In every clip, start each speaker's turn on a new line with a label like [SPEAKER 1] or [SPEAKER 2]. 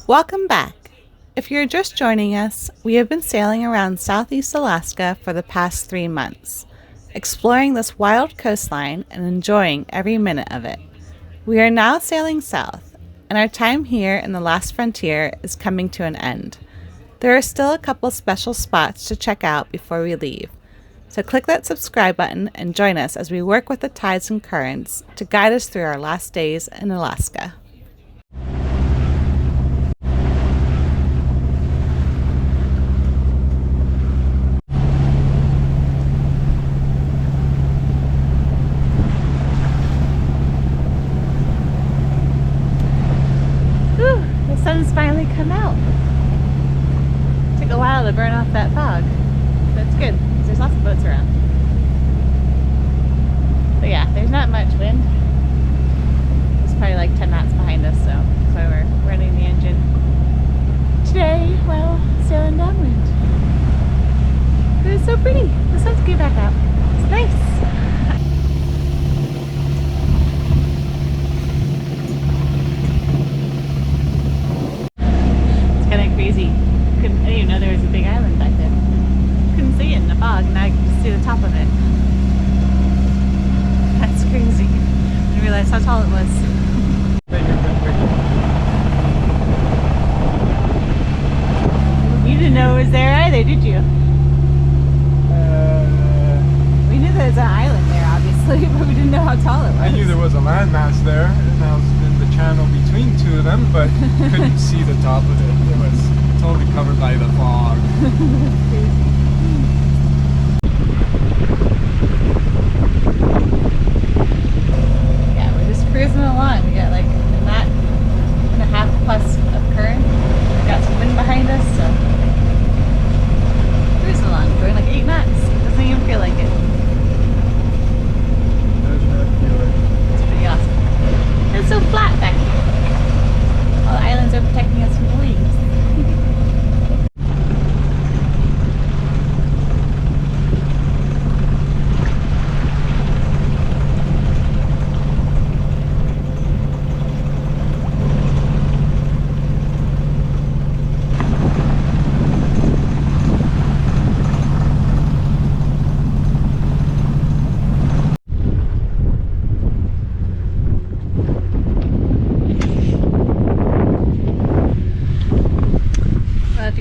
[SPEAKER 1] Welcome back. If you're just joining us, we have been sailing around Southeast Alaska for the past 3 months, exploring this wild coastline and enjoying every minute of it. We are now sailing south, and our time here in the last frontier is coming to an end. There are still a couple special spots to check out before we leave, so click that subscribe button and join us as we work with the tides and currents to guide us through our last days in Alaska. The sun's finally come out. Took a while to burn off that fog. That's good, because there's lots of boats around. But yeah, there's not much wind. It's probably like 10 knots behind us, so that's why we're running the engine today while sailing downwind. But it's so pretty. The sun's getting back out. It's nice. Crazy. I didn't even know there was a big island back there. Couldn't see it in the fog, and now I can just see the top of it. That's crazy. I didn't realize how tall it was. You didn't know it was there either, did you? We knew there was an island there, obviously, but we didn't know how tall it was.
[SPEAKER 2] I knew there was a landmass there, and I was in the channel between two of them, but couldn't see the top of it. It was totally covered by the fog.
[SPEAKER 1] Crazy. Yeah, we're just cruising along. We got like a knot and a half plus of current. We got some wind behind us, so cruising along, going like 8 knots. Doesn't even feel like it.
[SPEAKER 2] Does not feel it.
[SPEAKER 1] It's pretty awesome. It's so flat back here. All the islands are protecting us from the waves.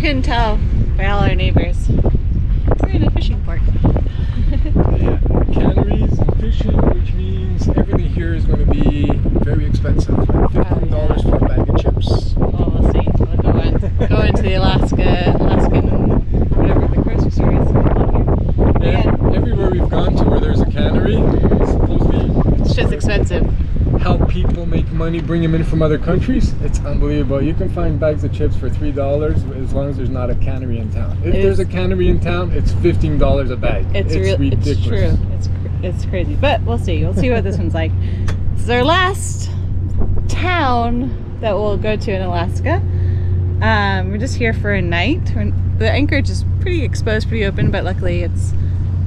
[SPEAKER 1] Couldn't tell by all our neighbors. We're in a fishing port.
[SPEAKER 2] Yeah, canneries and fishing, which means everything here is going to be very expensive. Like $15 for a bag of chips.
[SPEAKER 1] Well, we'll see. We'll go into the Alaskan, whatever the grocery store is.
[SPEAKER 2] Yeah, everywhere we've gone to where there's a cannery, it's supposed to be.
[SPEAKER 1] It's just expensive.
[SPEAKER 2] Help people make money, bring them in from other countries. It's unbelievable. You can find bags of chips for $3 as long as there's not a cannery in town. If there's a cannery in town, it's $15 a bag. It's ridiculous.
[SPEAKER 1] It's true. It's crazy. But we'll see. We'll see what this one's like. This is our last town that we'll go to in Alaska. We're just here for a night. The anchorage is pretty exposed, pretty open, but luckily it's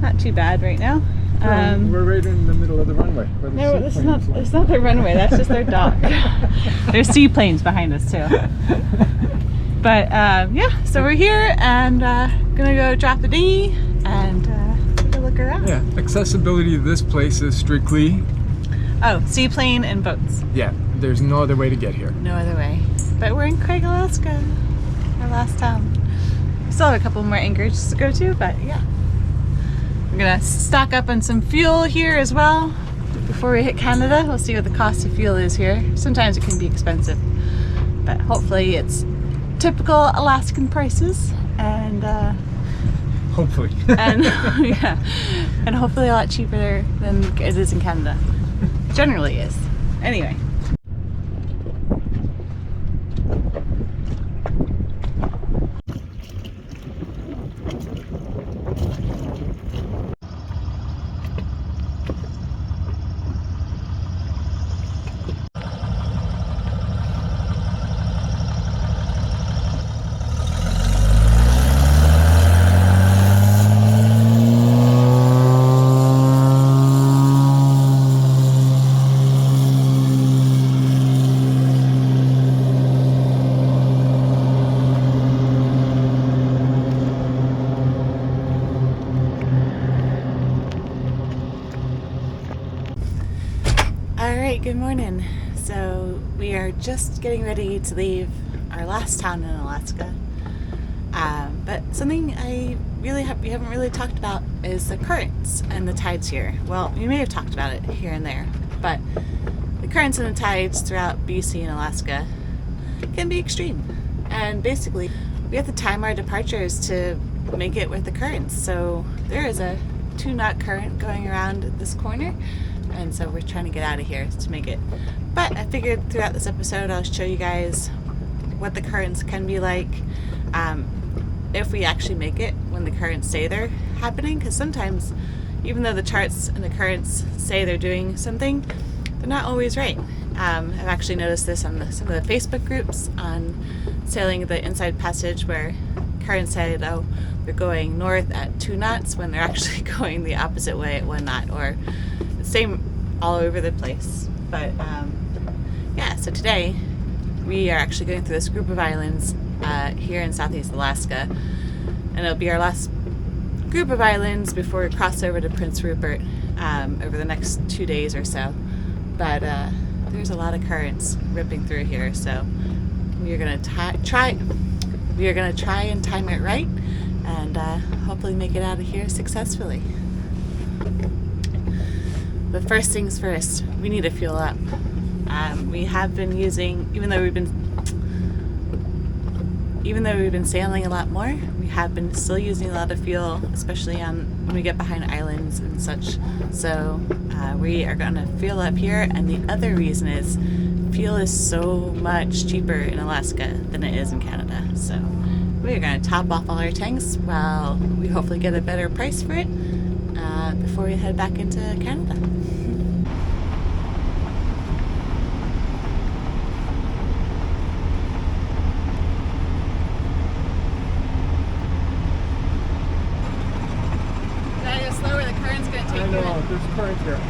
[SPEAKER 1] not too bad right now.
[SPEAKER 2] We're right in the middle of the runway.
[SPEAKER 1] No, it's not the runway. That's just their dock. There's seaplanes behind us too. But yeah, so we're here and gonna go drop the dinghy and take a look around.
[SPEAKER 2] Yeah, accessibility to this place is strictly.
[SPEAKER 1] Oh, seaplane and boats.
[SPEAKER 2] Yeah, there's no other way to get here.
[SPEAKER 1] No other way. But we're in Craig, Alaska, our last town. We still have a couple more anchorages to go to, but yeah. We're gonna stock up on some fuel here as well before we hit Canada. We'll see what the cost of fuel is here. Sometimes it can be expensive, but hopefully it's typical Alaskan prices and
[SPEAKER 2] Hopefully.
[SPEAKER 1] and yeah, and hopefully a lot cheaper there than it is in Canada. Generally is. Anyway. Good morning. So we are just getting ready to leave our last town in Alaska. But something we haven't really talked about is the currents and the tides here. Well, we may have talked about it here and there, but the currents and the tides throughout BC and Alaska can be extreme. And basically, we have to time our departures to make it with the currents. So there is a 2-knot current going around this corner, and so we're trying to get out of here to make it. But I figured throughout this episode I'll show you guys what the currents can be like if we actually make it when the currents say they're happening, because sometimes even though the charts and the currents say they're doing something, they're not always right. I've actually noticed this on some of the Facebook groups on sailing the Inside Passage, where currents said, oh, they're going north at 2 knots when they're actually going the opposite way at 1 knot, or the same all over the place. But so today we are actually going through this group of islands here in Southeast Alaska, and it'll be our last group of islands before we cross over to Prince Rupert over the next 2 days or so. But there's a lot of currents ripping through here, so we are going to try and time it right, and hopefully make it out of here successfully. But first things first, we need to fuel up. We have been using, even though we've been sailing a lot more, we have been still using a lot of fuel, especially when we get behind islands and such. So we are going to fuel up here, and the other reason is fuel is so much cheaper in Alaska than it is in Canada. So we are going to top off all our tanks while we hopefully get a better price for it before we head back into Canada.
[SPEAKER 2] I know, there's current here.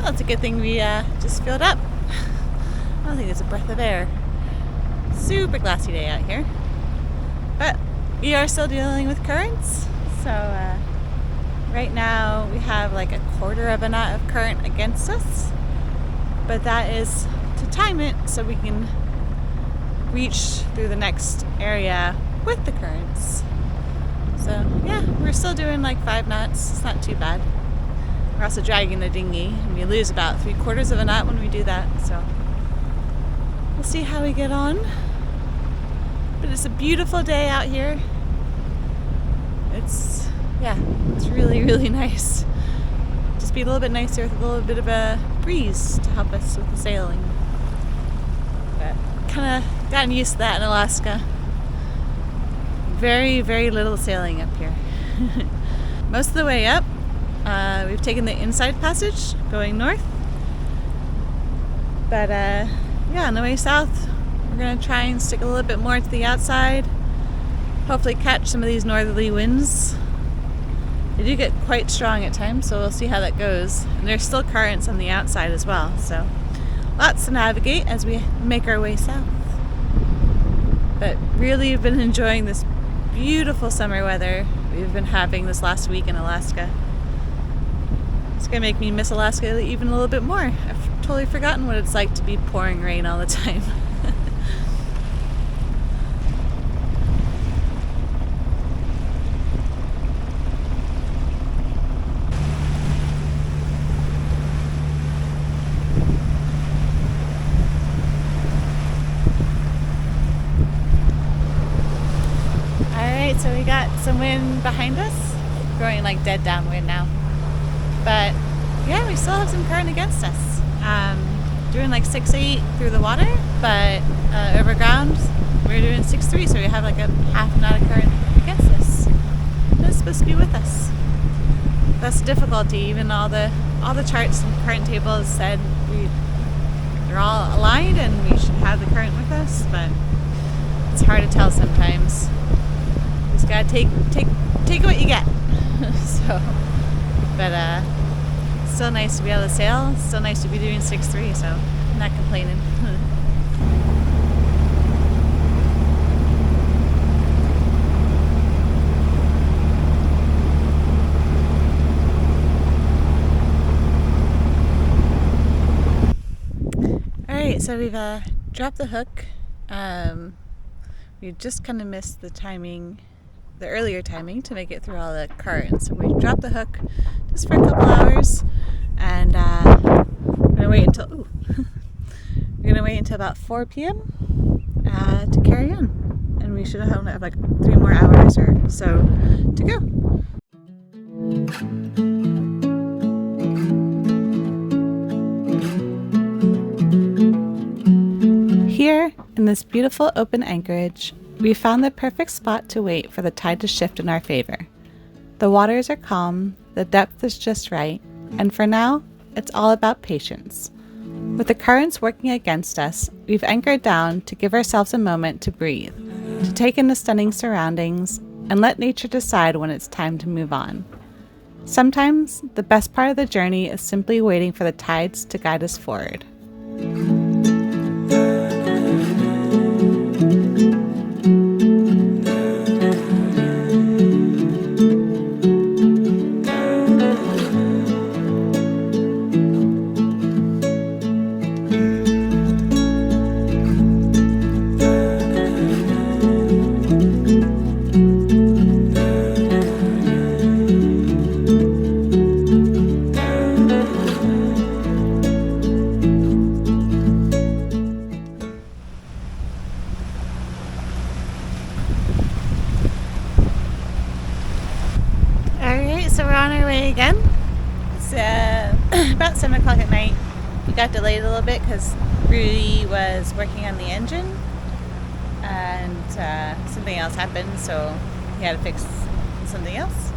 [SPEAKER 1] It's a good thing we just filled up. I don't think there's a breath of air. Super glassy day out here. But we are still dealing with currents. So right now we have like 1/4 of a knot of current against us. But that is to time it so we can reach through the next area with the currents. So yeah, we're still doing like 5 knots. It's not too bad. We're also dragging the dinghy, and we lose about 3/4 of a knot when we do that, so we'll see how we get on. But it's a beautiful day out here. It's really, really nice. Just be a little bit nicer with a little bit of a breeze to help us with the sailing. But kind of gotten used to that in Alaska. Very, very little sailing up here. Most of the way up, we've taken the Inside Passage going north, but on the way south we're going to try and stick a little bit more to the outside hopefully catch some of these northerly winds. They do get quite strong at times, so we'll see how that goes. And there's still currents on the outside as well, so lots to navigate as we make our way south. But really have been enjoying this beautiful summer weather we've been having this last week in Alaska. It's gonna make me miss Alaska even a little bit more. I've totally forgotten what it's like to be pouring rain all the time. So we got some wind behind us, growing like dead downwind now. But yeah, we still have some current against us. Doing like 6-8 through the water, but over ground we're doing 6-3, so we have like a half knot of current against us. And it's supposed to be with us. That's the difficulty. Even all the charts and current tables said they're all aligned and we should have the current with us, but it's hard to tell sometimes. Just gotta take what you get. So, but still nice to be able to sail. Still nice to be doing 6-3. So, I'm not complaining. All right, so we've dropped the hook. We just kind of missed the earlier timing to make it through all the currents. So we dropped the hook just for a couple hours, and we're gonna wait until about 4 p.m. To carry on, and we should have like 3 more hours or so to go. Here in this beautiful open anchorage, we found the perfect spot to wait for the tide to shift in our favor. The waters are calm, the depth is just right, and for now, it's all about patience. With the currents working against us, we've anchored down to give ourselves a moment to breathe, to take in the stunning surroundings, and let nature decide when it's time to move on. Sometimes, the best part of the journey is simply waiting for the tides to guide us forward. So we're on our way again. It's about 7 o'clock at night. We got delayed a little bit because Rudy was working on the engine and something else happened, so he had to fix something else.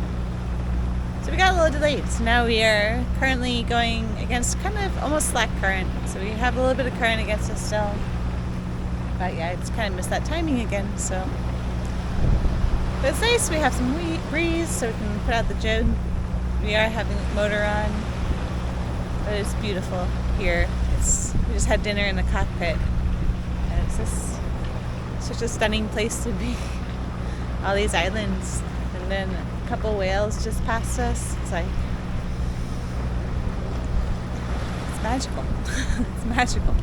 [SPEAKER 1] So we got a little delayed. So now we are currently going against kind of almost slack current. So we have a little bit of current against us still. But yeah, I just kind of missed that timing again, so. But it's nice, we have some breeze so we can put out the jib. We are having the motor on, but it's beautiful here. We just had dinner in the cockpit, and it's just such a stunning place to be. All these islands, and then a couple whales just passed us. It's like, it's magical. It's magical.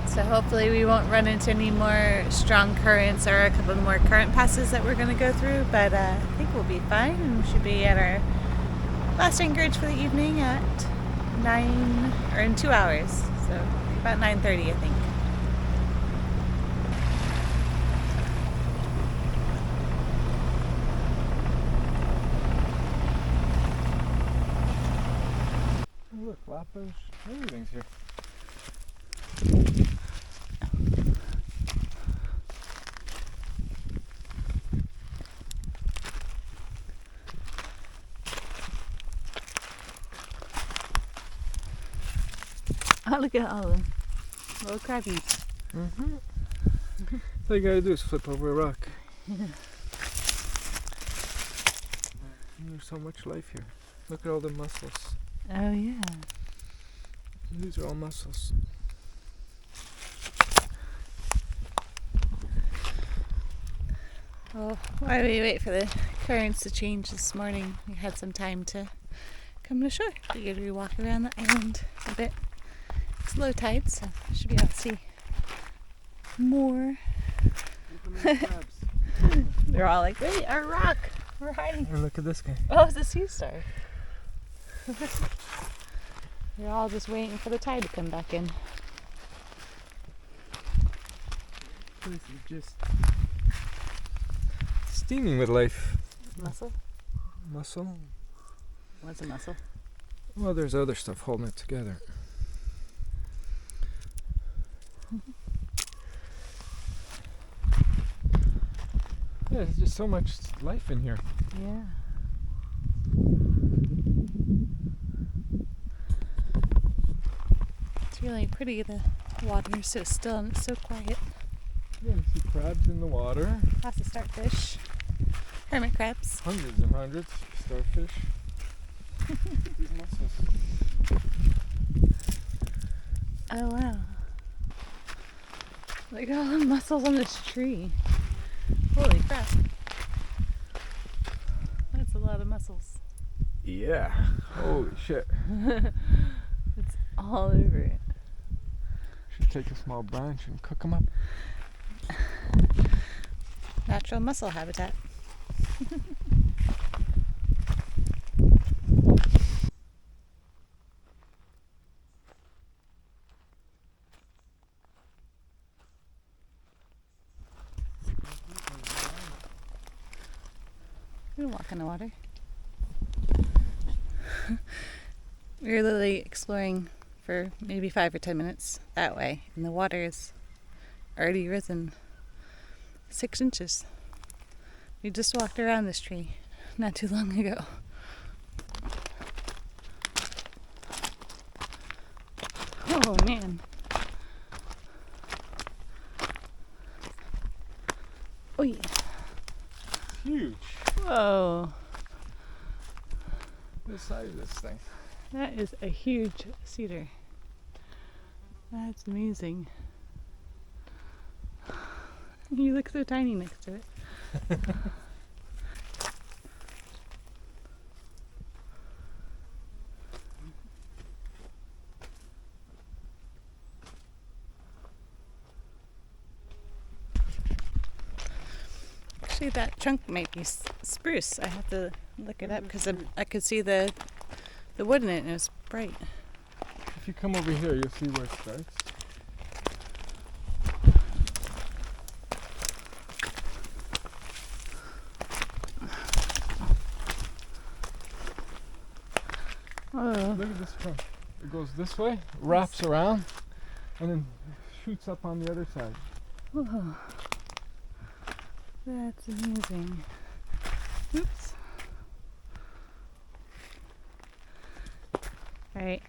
[SPEAKER 1] So hopefully we won't run into any more strong currents or a couple more current passes that we're going to go through, but I think we'll be fine, and we should be at our last anchorage for the evening at 9, or in 2 hours, so about 9:30 I think.
[SPEAKER 2] Oh, look, Lapos, everything's here.
[SPEAKER 1] Oh, look at all of them. Little crabbies.
[SPEAKER 2] All you gotta do is flip over a rock.
[SPEAKER 1] Yeah.
[SPEAKER 2] And there's so much life here. Look at all the mussels.
[SPEAKER 1] Oh, yeah.
[SPEAKER 2] These are all mussels.
[SPEAKER 1] Well, while we wait for the currents to change this morning, we had some time to come to shore. Figured we'd walk around the island a bit. It's low tide, so we should be able to see more. They're all like, wait, our rock! We're hiding.
[SPEAKER 2] And look at this guy.
[SPEAKER 1] Oh, it's a sea star. They're all just waiting for the tide to come back in.
[SPEAKER 2] This is just steaming with life.
[SPEAKER 1] Mussel?
[SPEAKER 2] Mussel?
[SPEAKER 1] What's a mussel?
[SPEAKER 2] Well, there's other stuff holding it together. Yeah, there's just so much life in here.
[SPEAKER 1] Yeah. It's really pretty. The water is so still and it's so quiet.
[SPEAKER 2] Yeah, you see crabs in the water.
[SPEAKER 1] Lots of starfish. Hermit crabs.
[SPEAKER 2] Hundreds and hundreds. Starfish. These mussels.
[SPEAKER 1] Oh wow. Look at all the mussels on this tree. Holy crap. That's a lot of mussels.
[SPEAKER 2] Yeah. Holy shit.
[SPEAKER 1] It's all over it.
[SPEAKER 2] Should take a small branch and cook them up.
[SPEAKER 1] Natural mussel habitat. We can walk in the water. We were literally exploring for maybe 5 or 10 minutes that way, and the water is already risen 6 inches. We just walked around this tree not too long ago. Oh man. Oh yeah.
[SPEAKER 2] Huge.
[SPEAKER 1] Whoa.
[SPEAKER 2] The size of this thing.
[SPEAKER 1] That is a huge cedar. That's amazing. You look so tiny next to it. Actually, that trunk might be spruce. I have to look it up because I could see the wood in it and it was bright.
[SPEAKER 2] If you come over here, you'll see where it starts.
[SPEAKER 1] Oh.
[SPEAKER 2] Look at this trunk. It goes this way, wraps around, and then shoots up on the other side.
[SPEAKER 1] Whoa. That's amazing. Oops. Alright.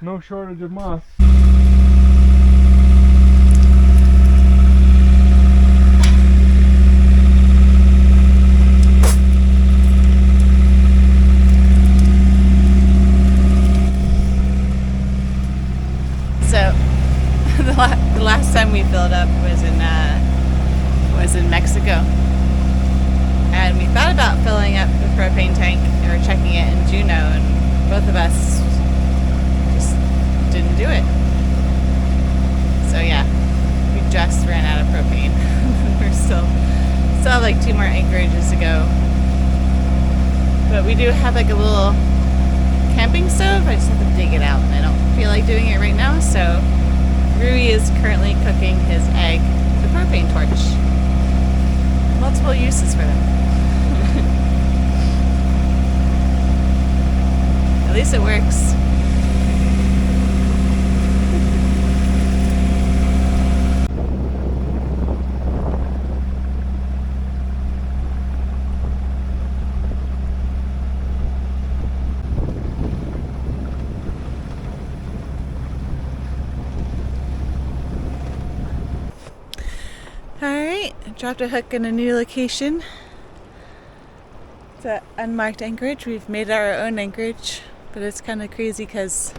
[SPEAKER 2] No shortage of moss.
[SPEAKER 1] So, the last time we filled up was in Mexico, and we thought about filling up the propane tank or checking it in Juneau, and both of us just didn't do it. So yeah, we just ran out of propane. We're still have like 2 more anchorages to go, but we do have like a little camping stove. I just have to dig it out, and I don't feel like doing it right now. So Rui is currently cooking his egg with a propane torch. Multiple uses for them. At least it works. Alright, dropped a hook in a new location. It's an unmarked anchorage. We've made our own anchorage, but it's kind of crazy because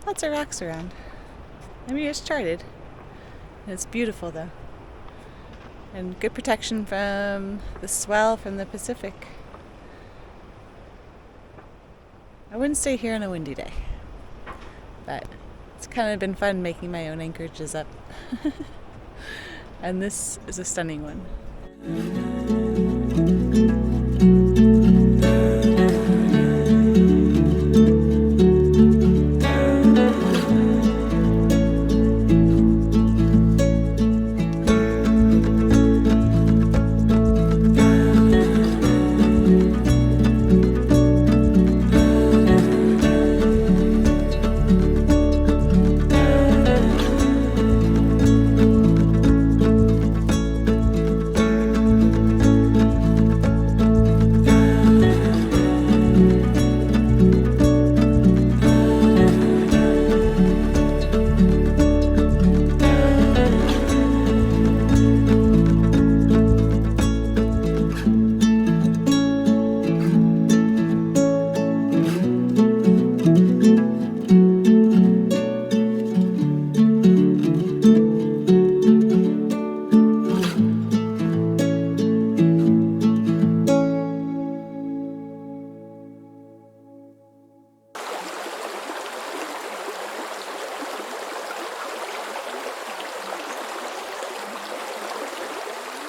[SPEAKER 1] lots of rocks around. I mean, it's charted. It's beautiful though. And good protection from the swell from the Pacific. I wouldn't stay here on a windy day, but it's kind of been fun making my own anchorages up. And this is a stunning one.